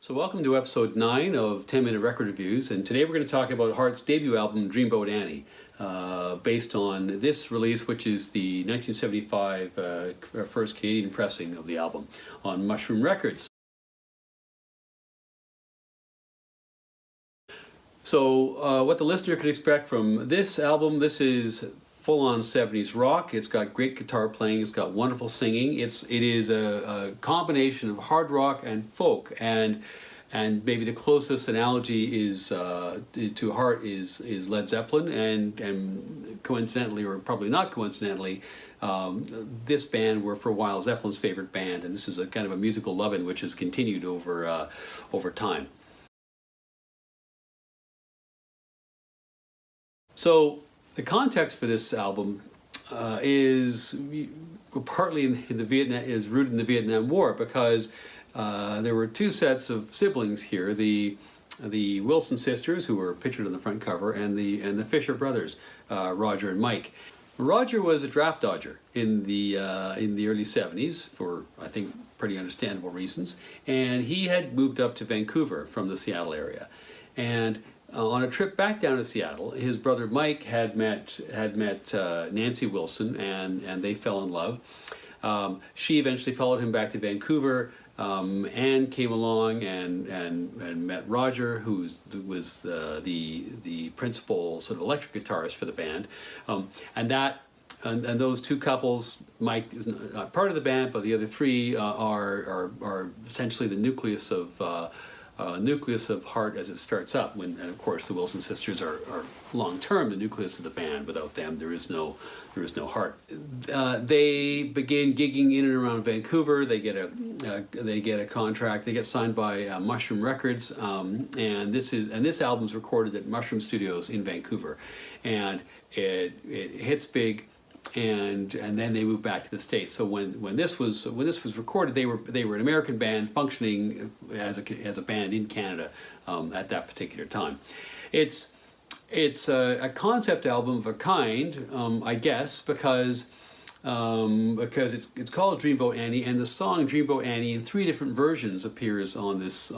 So welcome to episode 9 of 10-Minute Record Reviews, and today we're going to talk about Heart's debut album, Dreamboat Annie, based on this release, which is the 1975 first Canadian pressing of the album on Mushroom Records. So what the listener could expect from this album: this is full-on 70s rock. It's got great guitar playing, it's got wonderful singing. It is a combination of hard rock and folk, and maybe the closest analogy is to Heart is Led Zeppelin, and coincidentally, or probably not coincidentally, this band were for a while Zeppelin's favorite band, and this is a kind of a musical love-in which has continued over time. So the context for this album is partly in the Vietnam, is rooted in the Vietnam War, because there were two sets of siblings here: the Wilson sisters, who were pictured on the front cover, and the Fisher brothers, Roger and Mike. Roger was a draft dodger in the early 70s for, I think, pretty understandable reasons, and he had moved up to Vancouver from the Seattle area, and on a trip back down to Seattle, his brother Mike had met Nancy Wilson, and they fell in love. She eventually followed him back to Vancouver. Anne came along and met Roger, who was the principal sort of electric guitarist for the band, and those two couples. Mike is not part of the band, but the other three are essentially the nucleus of Heart as it starts up. And of course the Wilson sisters are long-term the nucleus of the band. Without them, there is no Heart. They begin gigging in and around Vancouver. They get a contract. They get signed by Mushroom Records, and this album's recorded at Mushroom Studios in Vancouver, and it hits big. And then they moved back to the States. So when this was recorded, they were an American band functioning as a band in Canada at that particular time. It's a concept album of a kind, I guess, because it's called Dreamboat Annie, and the song Dreamboat Annie in 3 different versions appears on this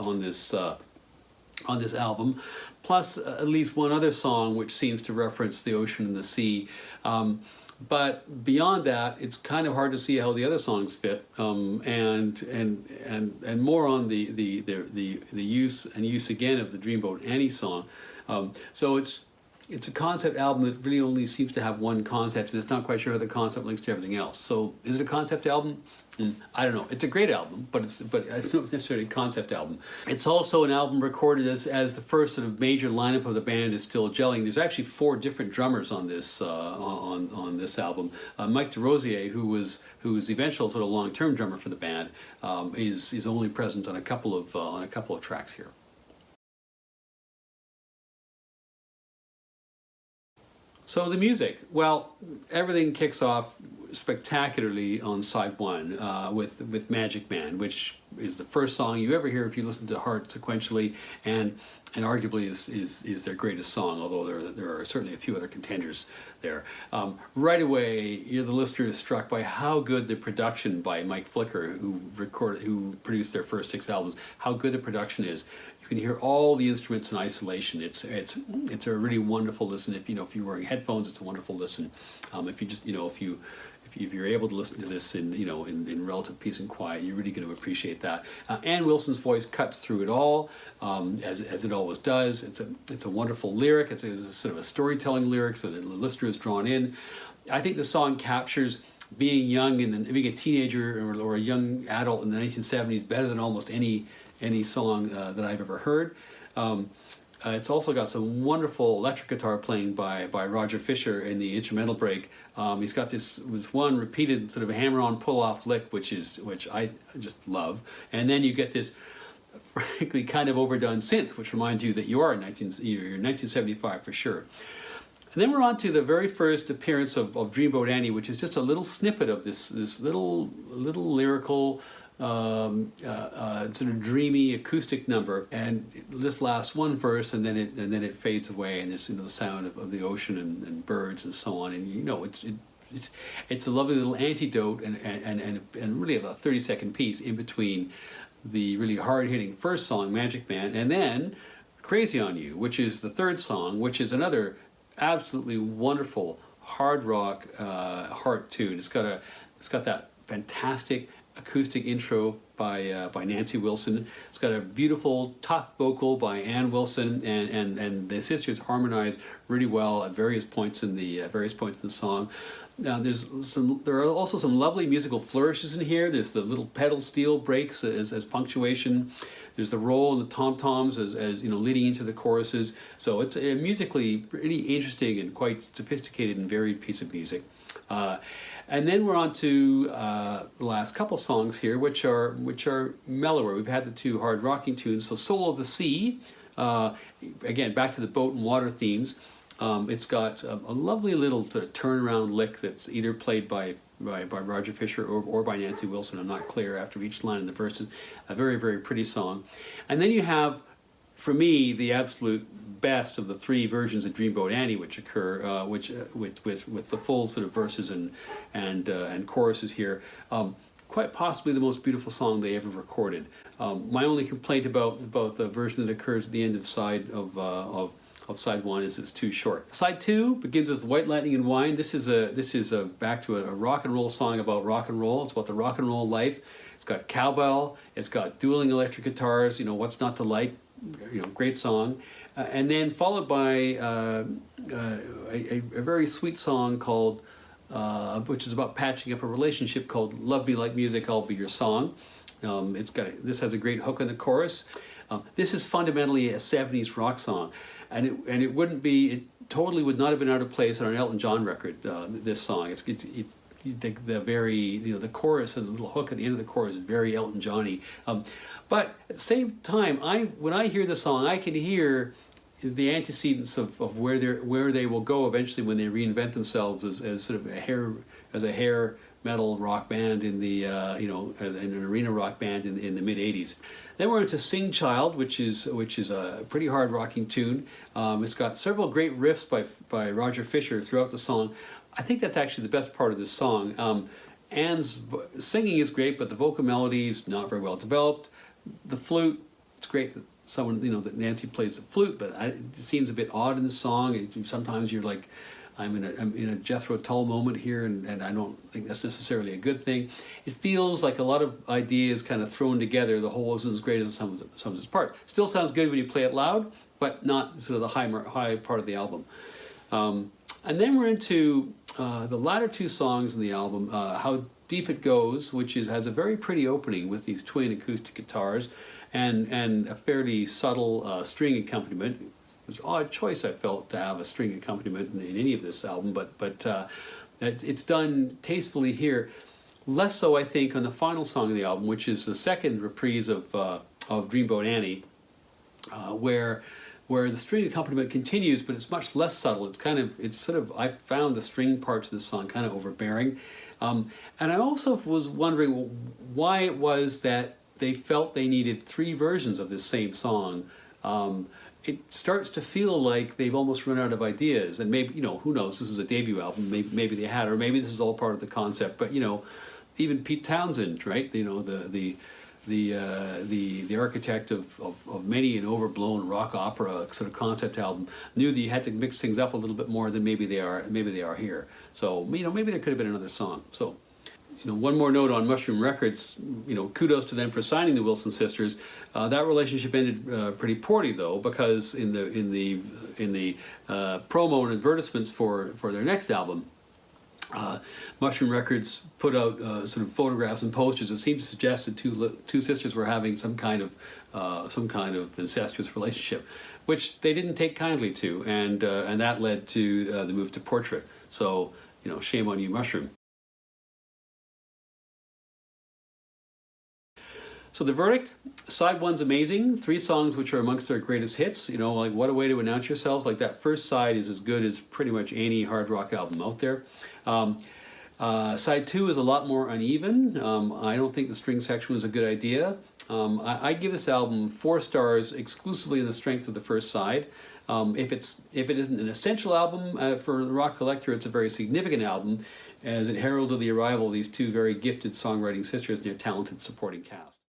album, plus at least one other song which seems to reference the ocean and the sea. But beyond that, it's kind of hard to see how the other songs fit, and more on the use again of the Dreamboat Annie song. So it's a concept album that really only seems to have one concept, and it's not quite sure how the concept links to everything else. So is it a concept album? I don't know. It's a great album, but it's not necessarily a concept album. It's also an album recorded as the first sort of major lineup of the band is still gelling. There's actually 4 different drummers on this on this album. Mike DeRosier, who was the eventual sort of long-term drummer for the band, is only present on a couple of tracks here. So the music, well, everything kicks off spectacularly on side 1 with Magic Man, which is the first song you ever hear if you listen to Heart sequentially, and arguably is their greatest song, although there are certainly a few other contenders there. Right away, the listener is struck by how good the production by Mike Flicker, who produced their first 6 albums, how good the production is. You can hear all the instruments in isolation. It's a really wonderful listen. If you're wearing headphones, it's a wonderful listen. If you're able to listen to this in relative peace and quiet, you're really going to appreciate that. Ann Wilson's voice cuts through it all, as it always does. It's a wonderful lyric. It's a sort of a storytelling lyric, so that the listener is drawn in. I think the song captures being young and being a teenager or a young adult in the 1970s better than almost any song that I've ever heard. It's also got some wonderful electric guitar playing by Roger Fisher in the instrumental break. He's got this one repeated sort of hammer-on pull-off lick, which I just love. And then you get this frankly kind of overdone synth, which reminds you that you're 1975 for sure. And then we're on to the very first appearance of Dreamboat Annie, which is just a little snippet of this little lyrical, sort of dreamy acoustic number, and it just lasts one verse, and then it fades away, and there's the sound of the ocean and birds and so on, and it's a lovely little antidote and really about a 30-second piece in between the really hard-hitting first song, Magic Man, and then Crazy on You, which is the third song, which is another absolutely wonderful hard rock heart tune. It's got that fantastic acoustic intro by Nancy Wilson. It's got a beautiful top vocal by Ann Wilson, and the sisters harmonize really well at various points in the song. Now there are also some lovely musical flourishes in here. There's the little pedal steel breaks as punctuation. There's the roll and the tom-toms as you know, leading into the choruses. So it's a musically really interesting and quite sophisticated and varied piece of music. And then we're on to the last couple songs here, which are mellower. We've had the two hard rocking tunes. So Soul of the Sea, again back to the boat and water themes. It's got a lovely little sort of turnaround lick that's either played by Roger Fisher or by Nancy Wilson. I'm not clear after each line in the verses. A very, very pretty song. And then you have, for me, the absolute best of the three versions of Dreamboat Annie which occur, with the full sort of verses and choruses here. Quite possibly the most beautiful song they ever recorded. My only complaint about the version that occurs at the end of side side one is it's too short. Side two begins with White Lightning and Wine. This is back to a rock and roll song about rock and roll. It's about the rock and roll life. It's got cowbell. It's got dueling electric guitars. You know, what's not to like? You know, great song. And then followed by a very sweet song called, which is about patching up a relationship, called "Love Me Like Music, I'll Be Your Song." This has a great hook in the chorus. This is fundamentally a 70s rock song, and it totally would not have been out of place on an Elton John record. This song, it's the very, you know, the chorus and the little hook at the end of the chorus is very Elton John-y. But at the same time, when I hear the song, I can hear the antecedents of where they will go eventually when they reinvent themselves as sort of a hair metal rock band in the an arena rock band in the mid '80s. Then we're into Sing Child, which is a pretty hard rocking tune. It's got several great riffs by Roger Fisher throughout the song. I think that's actually the best part of this song. Anne's singing is great, but the vocal melody is not very well developed. The flute, it's great that that Nancy plays the flute, but it seems a bit odd in the song. Sometimes you're like, I'm in a Jethro Tull moment here, and I don't think that's necessarily a good thing. It feels like a lot of ideas kind of thrown together. The whole isn't as great as some of its part. Still sounds good when you play it loud, but not sort of the high part of the album. And then we're into the latter two songs in the album, How Deep It Goes, which has a very pretty opening with these twin acoustic guitars and a fairly subtle string accompaniment. It was an odd choice, I felt, to have a string accompaniment in any of this album, but it's done tastefully here. Less so, I think, on the final song of the album, which is the second reprise of Dreamboat Annie, where the string accompaniment continues, but it's much less subtle. I found the string parts of the song kind of overbearing. And I also was wondering why it was that they felt they needed three versions of this same song. It starts to feel like they've almost run out of ideas, and maybe, who knows, this is a debut album, maybe they had, or maybe this is all part of the concept, but even Pete Townsend, right, the architect of many an overblown rock opera sort of concept album, knew that you had to mix things up a little bit more than maybe they are here. So maybe there could have been another song. So one more note on Mushroom Records. Kudos to them for signing the Wilson sisters. That relationship ended pretty poorly, though, because in the promo and advertisements for their next album, Mushroom Records put out sort of photographs and posters that seemed to suggest that two sisters were having some kind of incestuous relationship, which they didn't take kindly to, and that led to the move to Portrait. So shame on you, Mushroom. So the verdict, side one's amazing. 3 songs which are amongst their greatest hits. Like What a Way to Announce Yourselves. Like that first side is as good as pretty much any hard rock album out there. Side 2 is a lot more uneven. I don't think the string section was a good idea. I give this album 4 stars exclusively on the strength of the first side. If it isn't an essential album for the rock collector, it's a very significant album, as it heralded the arrival of these two very gifted songwriting sisters and their talented supporting cast.